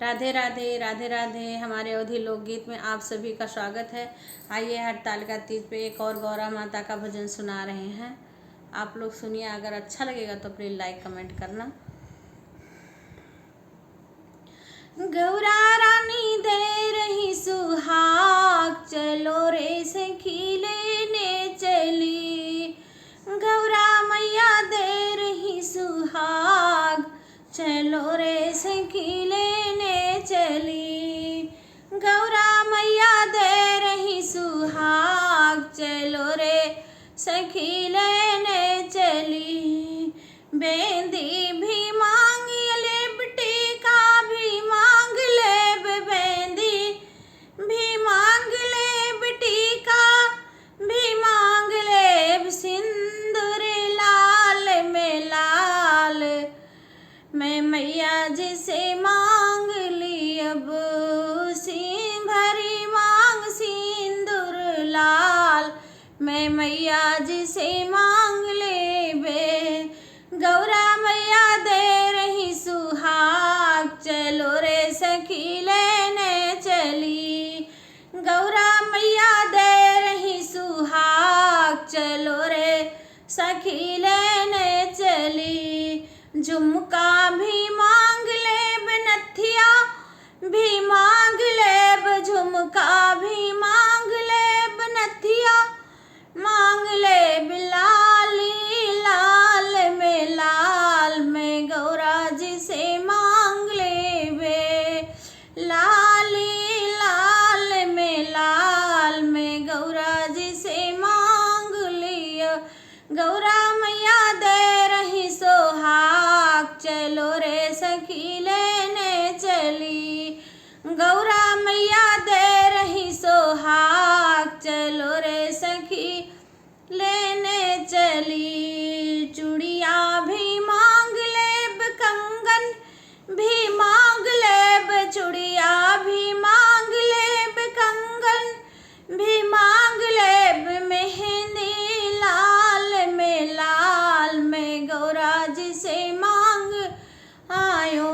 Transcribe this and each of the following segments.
राधे राधे राधे राधे। हमारे अवधी लोकगीत में आप सभी का स्वागत है। आइए हरतालिका तीज पे एक और गौरा माता का भजन सुना रहे हैं। आप लोग सुनिए, अगर अच्छा लगेगा तो प्लीज लाइक कमेंट करना। गौरा रानी दे रही सुहाग, चलो रे सखी लेने चली। गौरा मैया दे रही सुहाग, चलो रे सखी लेने चली। गौरा मैया दे रही सुहाग, चलो रे सखी लेने चली। बेंदी भी मांग लेब, टीका भी मांग लेब, बेंदी भी मांग लेब, टीका भी मांग लेब, सिंदूर लाल में लाल मैं मैया जी से मांग ली। अब सिंह भरी मांग सिंदूर लाल मैं मैया जी से मांग ले बे। गौरा मैया दे रही सुहाग, चलो रे सखी लेने चली। गौरा मैया दे रही सुहाग, चलो रे सखी लेने चली। झुमका भी मांग लेब, नथिया भी मांग लेब, झुमका भी मांग लेब, नथिया मांग लेब, लाली लाल में लाल मैं गौरा जी से मांग लेबे। लाली लाल में लाल मैं गौरा जी से मांग लिया। गौरा मैया दे रही सोहाग, चलो रे सखी लेने चली। गौरा मैया दे रही सोहाग, चलो रे सखी लेने चली। चूड़िया भी मांग लेब, कंगन भी मांग लेब, चूड़िया भी मांग लेब, कंगन भी मांग लेब, मेहंदी लाल में लाल मैं गौरा जी से मांग आयो।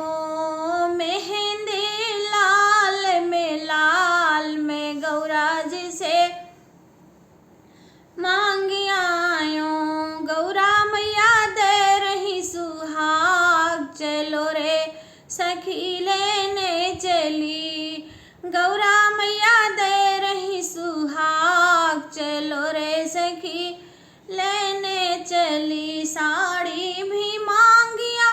मेहंदी लाल में लाल मैं गौरा जी से मांग आयो। गौरा मैया दे रही सुहाग, चलो रे सखी लेने चली। गौरा मैया दे रही सुहाग, चलो रे सखी लेने चली। साड़ी भी मांगिया,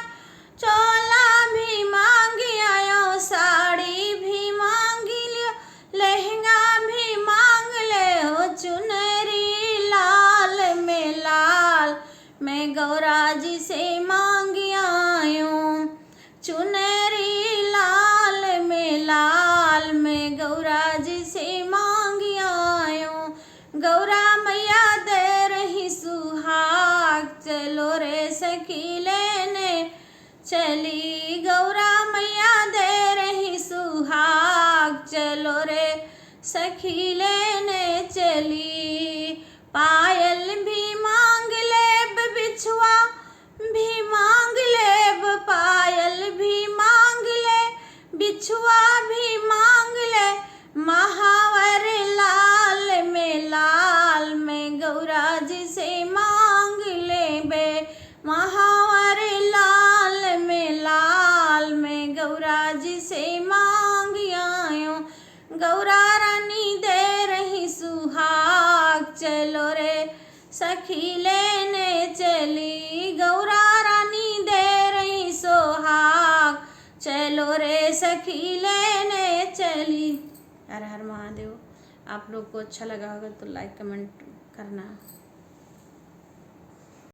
चोला भी मांगिया, यो साड़ी भी मांगी लियो, लहंगा भी मांग ले हो। चुनरी लाल में लाल मैं गौरा जी से मांग आयो। चुनरी लाल में लाल मैं गौरा जी से मांग आयो। गौरा मैया दे रही सुहाग, चलो रे सखी लेने चली। गौरा मैया दे रही सुहाग, चलो रे सखी लेने चली। पायल भी मांग लेब, बिछुआ भी मांग लेब, पायल भी मांग ले, बिछुआ भी मांग ले, महावर लाल में लाल मैं गौरा जी से मांग लेबे। महावर लाल में लाल मैं गौरा जी से मांग आयो। गौरा रानी दे रही सुहाग, चलो रे सखी लेने चली। गौरा रानी दे रही सुहाग, चलो रे सखी लेने चली। हर हर महादेव। आप लोग को अच्छा लगा होगा तो लाइक कमेंट करना।